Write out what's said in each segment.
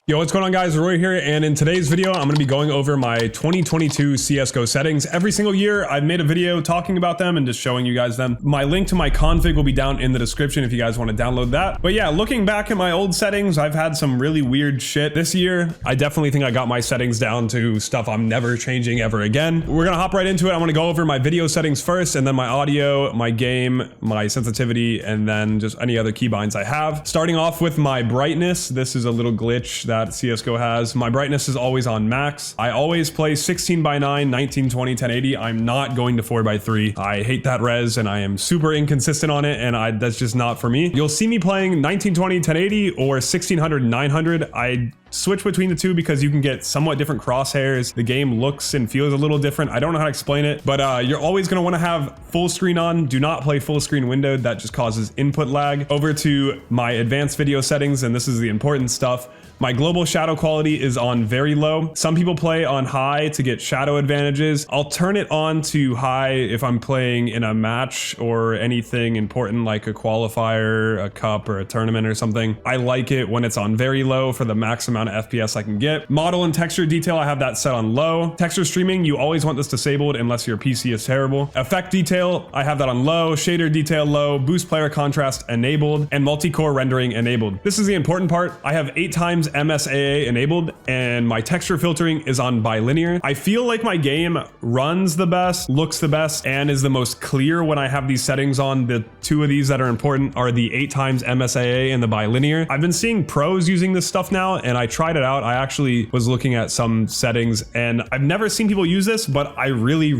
Yo, what's going on guys, Roy here, and in today's video I'm going to be going over my 2022 CSGO settings. Every single year I've made a video talking about them and just showing you guys them. My link to my config will be down in the description if you guys want to download that. But yeah, looking back at my old settings, I've had some really weird shit. This year, I definitely think I got my settings down to stuff I'm never changing ever again. We're going to hop right into it. I'm going to go over my video settings first, and then my audio, my game, my sensitivity, and then just any other keybinds I have. Starting off with my brightness, this is a little glitch that CSGO has. My brightness is always on max. I always play 16:9, 1920, 1080. I'm not going to 4:3. I hate that res and I am super inconsistent on it, and that's just not for me. You'll see me playing 1920, 1080 or 1600, 900. I switch between the two because you can get somewhat different crosshairs. The game looks and feels a little different. I don't know how to explain it, but you're always going to want to have full screen on. Do not play full screen windowed. That just causes input lag. Over to my advanced video settings, and this is the important stuff. My global shadow quality is on very low. Some people play on high to get shadow advantages. I'll turn it on to high if I'm playing in a match or anything important like a qualifier, a cup, or a tournament or something. I like it when it's on very low for the max amount of FPS I can get. Model and texture detail, I have that set on low. Texture streaming, you always want this disabled unless your PC is terrible. Effect detail, I have that on low. Shader detail low. Boost player contrast enabled, and multi-core rendering enabled. This is the important part. I have 8 times MSAA enabled, and my texture filtering is on bilinear. I feel like my game runs the best, looks the best, and is the most clear when I have these settings on. The two of these that are important are the 8 times MSAA and the bilinear. I've been seeing pros using this stuff now, and I tried it out. I actually was looking at some settings, and I've never seen people use this, but I really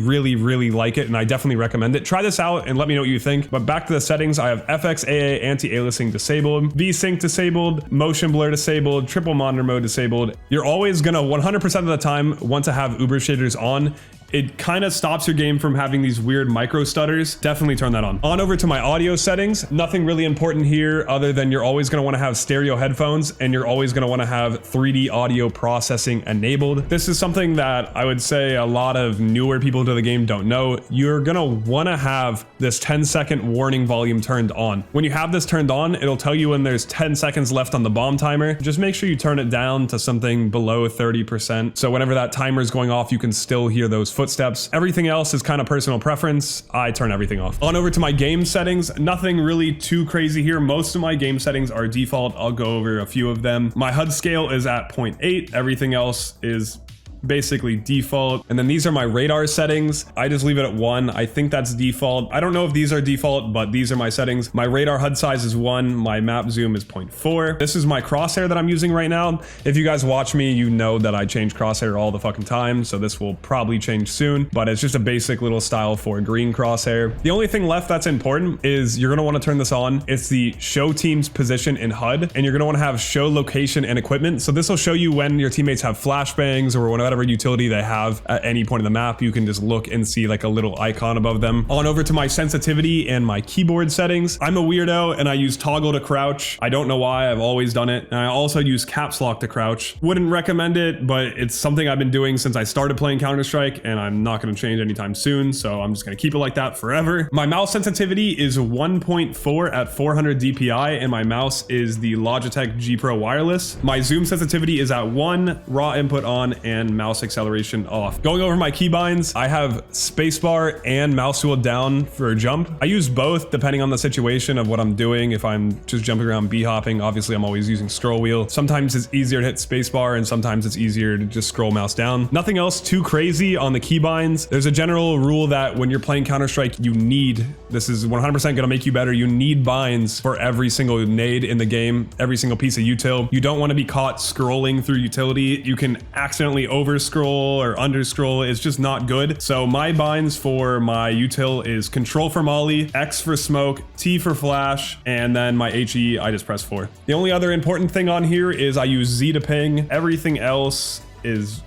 like it, and I definitely recommend it. Try this out and let me know what you think. But back to the settings, I have FXAA anti-aliasing disabled, VSync disabled, motion blur disabled, triple monitor mode disabled. You're always gonna 100% of the time want to have Uber shaders on. It kind of stops your game from having these weird micro stutters. Definitely turn that on. On over to my audio settings. Nothing really important here other than you're always going to want to have stereo headphones, and you're always going to want to have 3D audio processing enabled. This is something that I would say a lot of newer people to the game don't know. You're going to want to have this 10-second warning volume turned on. When you have this turned on, it'll tell you when there's 10 seconds left on the bomb timer. Just make sure you turn it down to something below 30%. So whenever that timer is going off, you can still hear those footsteps. Everything else is kind of personal preference. I turn everything off. On over to my game settings. Nothing really too crazy here. Most of my game settings are default. I'll go over a few of them. My HUD scale is at 0.8. Everything else is basically default. And then these are my radar settings. I just leave it at 1. I think that's default. I don't know if these are default, but these are my settings. My radar HUD size is 1. My map zoom is 0.4. This is my crosshair that I'm using right now. If you guys watch me, you know that I change crosshair all the fucking time, so this will probably change soon, but it's just a basic little style for green crosshair. The only thing left that's important is you're going to want to turn this on. It's the show team's position in HUD, and you're going to want to have show location and equipment. So this will show you when your teammates have flashbangs or whatever utility they have at any point in the map. You can just look and see like a little icon above them. On over to my sensitivity and my keyboard settings. I'm a weirdo and I use toggle to crouch. I don't know why. I've always done it. And I also use caps lock to crouch. Wouldn't recommend it, but it's something I've been doing since I started playing Counter-Strike, and I'm not going to change anytime soon, so I'm just going to keep it like that forever. My mouse sensitivity is 1.4 at 400 DPI, and my mouse is the Logitech G Pro wireless. My zoom sensitivity is at 1, raw input on, and mouse acceleration off. Going over my keybinds, I have spacebar and mouse wheel down for a jump. I use both depending on the situation of what I'm doing. If I'm just jumping around b-hopping, obviously I'm always using scroll wheel. Sometimes it's easier to hit spacebar, and sometimes it's easier to just scroll mouse down. Nothing else too crazy on the keybinds. There's a general rule that when you're playing Counter-Strike, this is 100% gonna make you better, you need binds for every single nade in the game, every single piece of util. You don't want to be caught scrolling through utility. You can accidentally over scroll or under scroll. It's just not good. So my binds for my util is control for molly, X for smoke, T for flash, and then my HE I just press 4. The only other important thing on here is I use Z to ping. Everything else is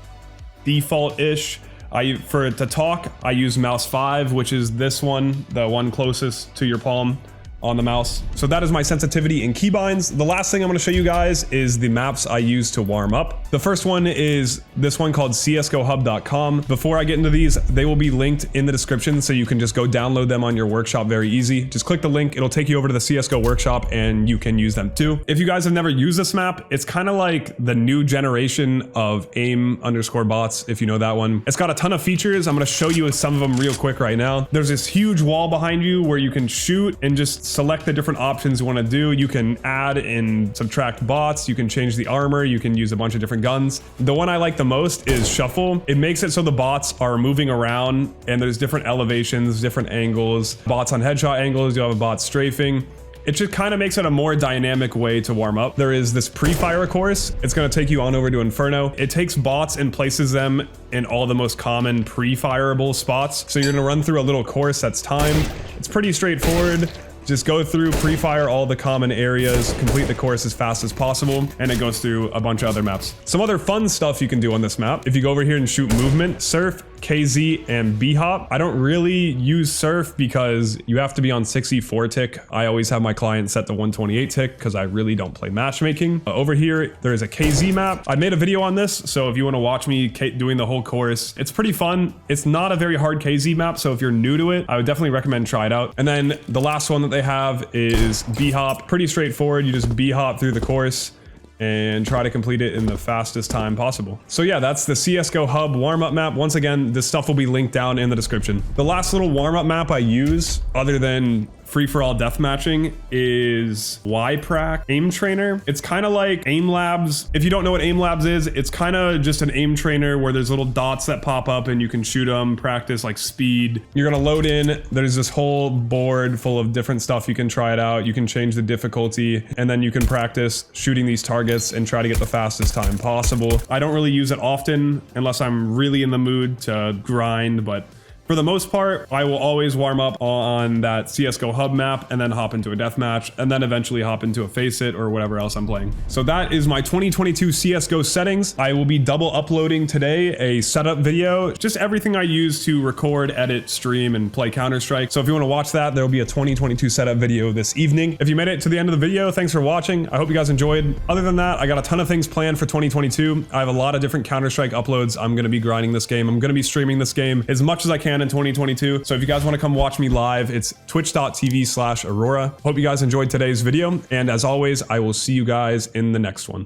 default-ish. To talk, I use mouse 5, which is this one, the one closest to your palm. on the mouse. So that is my sensitivity in keybinds. The last thing I'm going to show you guys is the maps I use to warm up. The first one is this one called csgohub.com. Before I get into these, they will be linked in the description, so you can just go download them on your workshop very easy. Just click the link, it'll take you over to the CSGO workshop and you can use them too. If you guys have never used this map, it's kind of like the new generation of aim_bots, if you know that one. It's got a ton of features. I'm going to show you some of them real quick right now. There's this huge wall behind you where you can shoot and just select the different options you want to do. You can add and subtract bots, you can change the armor, you can use a bunch of different guns. The one I like the most is shuffle. It makes it so the bots are moving around and there's different elevations, different angles, bots on headshot angles, you have a bot strafing. It just kind of makes it a more dynamic way to warm up. There is this pre-fire course. It's going to take you on over to Inferno. It takes bots and places them in all the most common pre-fireable spots. So you're going to run through a little course that's timed. It's pretty straightforward. Just go through, pre-fire all the common areas, complete the course as fast as possible, and it goes through a bunch of other maps. Some other fun stuff you can do on this map. If you go over here and shoot movement, surf, KZ, and B-hop. I don't really use surf because you have to be on 64 tick. I always have my client set to 128 tick because I really don't play matchmaking. Over here, there is a KZ map. I made a video on this, so if you want to watch me doing the whole course, it's pretty fun. It's not a very hard KZ map, so if you're new to it, I would definitely recommend try it out. And then the last one that they have is B-hop. Pretty straightforward. You just B-hop through the course and try to complete it in the fastest time possible. So yeah, that's the CSGO Hub warm-up map. Once again, this stuff will be linked down in the description. The last little warm-up map I use, other than free-for-all deathmatching, is YPrac Aim Trainer. It's kind of like Aim Labs. If you don't know what Aim Labs is, it's kind of just an aim trainer where there's little dots that pop up and you can shoot them, practice like speed. You're gonna load in, there's this whole board full of different stuff. You can try it out, you can change the difficulty, and then you can practice shooting these targets and try to get the fastest time possible. I don't really use it often unless I'm really in the mood to grind, but for the most part, I will always warm up on that CSGO Hub map and then hop into a deathmatch and then eventually hop into a Face It or whatever else I'm playing. So that is my 2022 CSGO settings. I will be double uploading today a setup video, just everything I use to record, edit, stream, and play Counter-Strike. So if you want to watch that, there will be a 2022 setup video this evening. If you made it to the end of the video, thanks for watching. I hope you guys enjoyed. Other than that, I got a ton of things planned for 2022. I have a lot of different Counter-Strike uploads. I'm going to be grinding this game. I'm going to be streaming this game as much as I can in 2022. So if you guys want to come watch me live, it's twitch.tv/Ahrora. Hope you guys enjoyed today's video. And as always, I will see you guys in the next one.